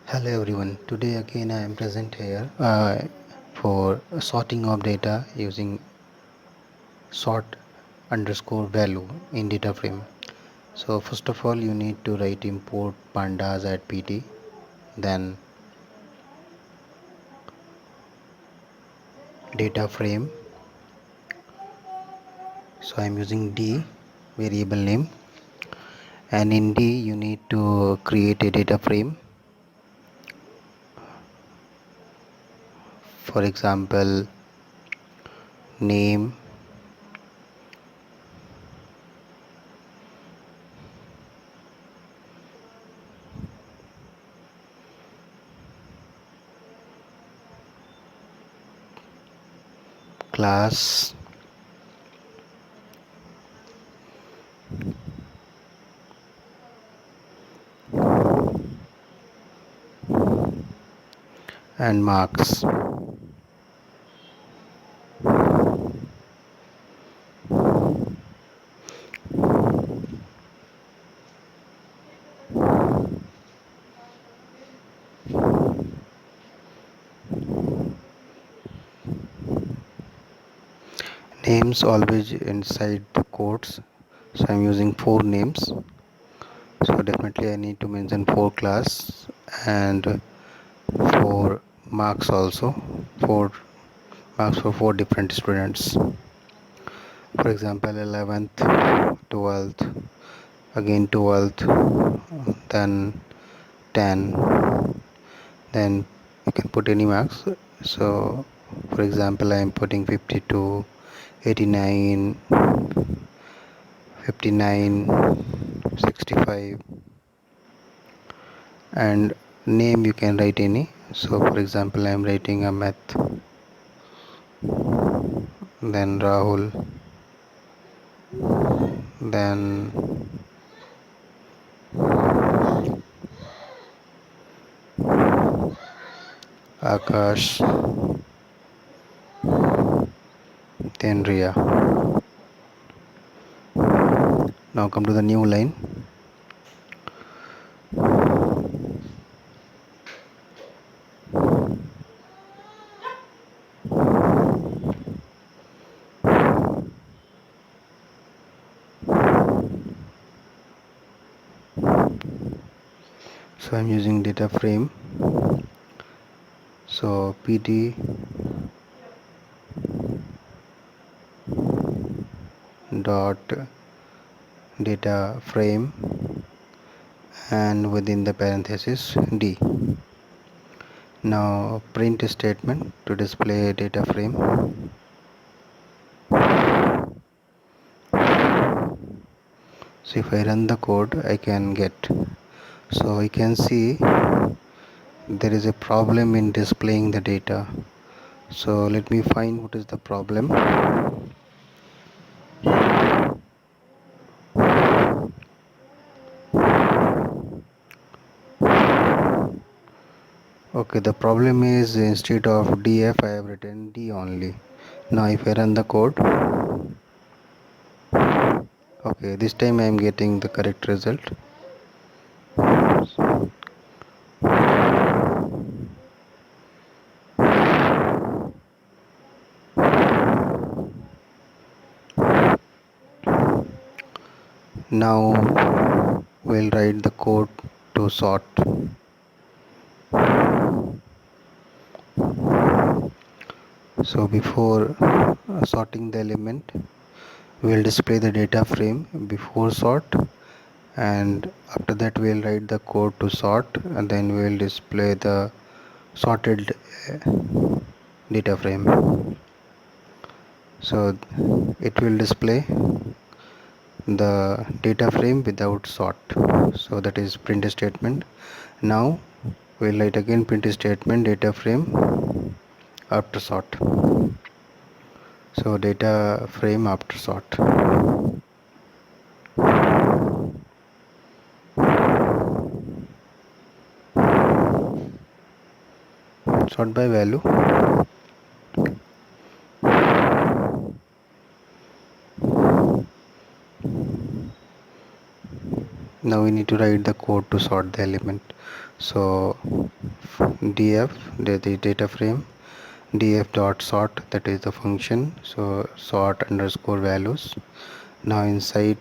Hello everyone. Today again I am present here for sorting of data using sort underscore value in data frame. So first of all you need to write import pandas at pt, then data frame. So I am using d variable name, and in d you need to create a data frame. For example, name, class, and marks. Names always inside the quotes, so I'm using four names. So definitely I need to mention four class and four marks also, four marks for four different students. For example, 11th, 12th, again 12th, then 10, then you can put any marks. So for example I am putting 52, 89, 59, 65, and name you can write any. So for example I am writing a math, then Rahul, then Akash, then Ria. Now come to the new line. So I'm using data frame. So pt dot data frame, and within the parenthesis d. Now print statement to display data frame. So if I run the code I can get, so I can see there is a problem in displaying the data. So let me find what is the problem. Okay, the problem is instead of df I have written d only. Now if I run the code, okay, this time I am getting the correct result. Now we'll write the code to sort. So before sorting the element, we'll display the data frame before sort, and after that we'll write the code to sort, and then we'll display the sorted data frame. So it will display the data frame without sort, so that is print statement. Now we'll write again print statement data frame after sort. So data frame after sort. Sort by value. Now we need to write the code to sort the element. So df, that is data frame, df dot sort, that is the function, so sort underscore values. Now inside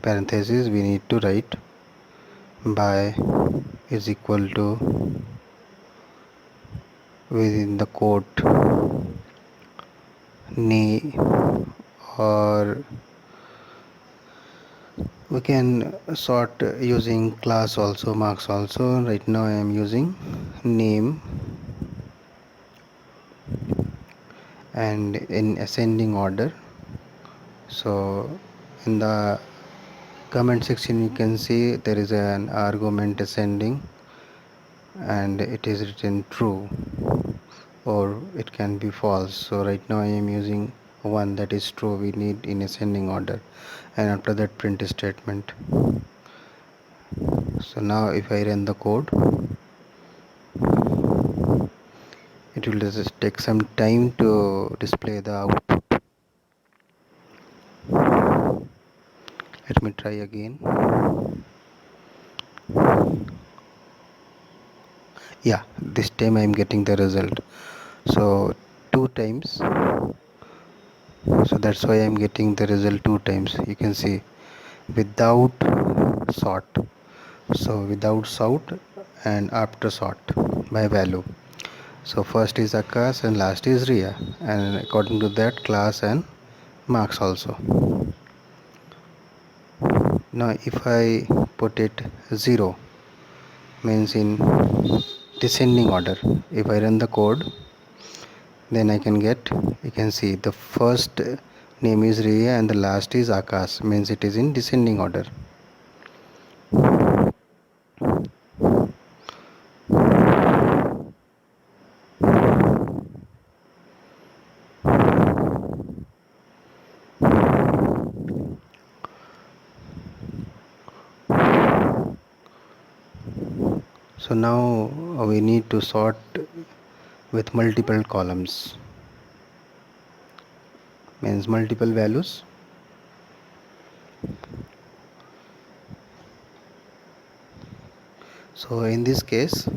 parentheses we need to write by is equal to, within the quote, name, or we can sort using class also, marks also. Right now I am using name and in ascending order. So in the comment section you can see there is an argument ascending and it is written true, or it can be false. So right now I am using one, that is true, we need in ascending order, and after that print statement. So now if I run the code, it will just take some time to display the output. Let me try again. Yeah, this time I am getting the result. So two times, so that's why I am getting the result two times. You can see without sort, so without sort and after sort by value. So first is Akash and last is Ria, and according to that class and marks also. Now if I put it 0, means in descending order, if I run the code, then I can get, you can see the first name is Ria and the last is Akash, means it is in descending order. So now we need to sort with multiple columns, means multiple values. So in this case,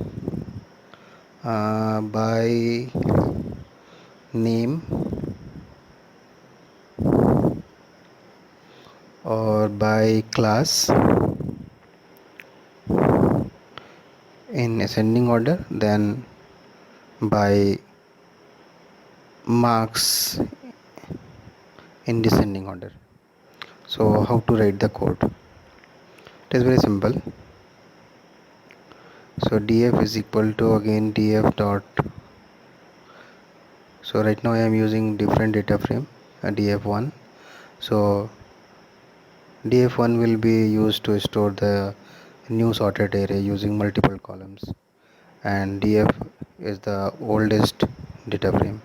by name or by class in ascending order, then by marks in descending order. So how to write the code? It is very simple. So df is equal to, again, df dot, so right now I am using different data frame, df1. So df1 will be used to store the new sorted array using multiple columns, and df is the oldest data frame.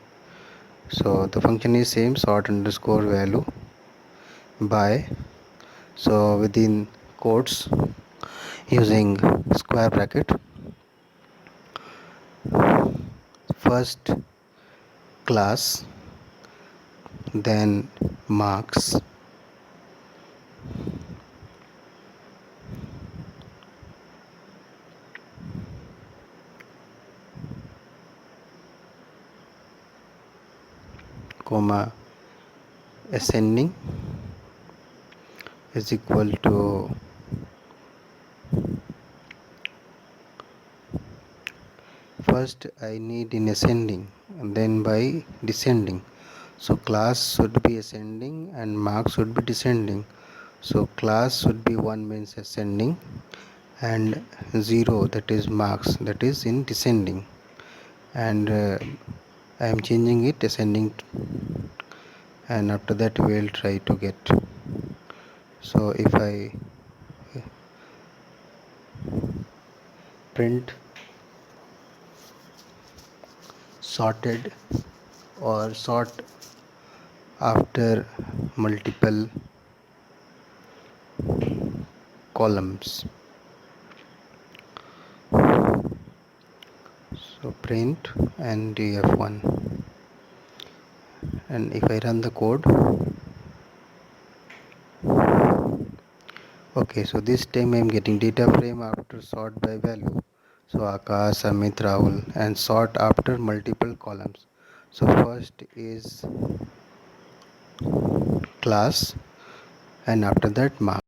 So the function is same, sort underscore value by, so within quotes using square bracket, first class, then marks, comma, ascending is equal to first I need in ascending and then by descending. So class should be ascending and marks should be descending. So class should be 1, means ascending, and 0, that is marks, that is in descending, and I am changing it ascending, and after that we will try to get. So if I print sorted or sort after multiple columns, so print and df1, and if I run the code, Okay, so this time I am getting data frame after sort by value. So Akash, Amit, Rahul, and sort after multiple columns. So first is class, and after that mark.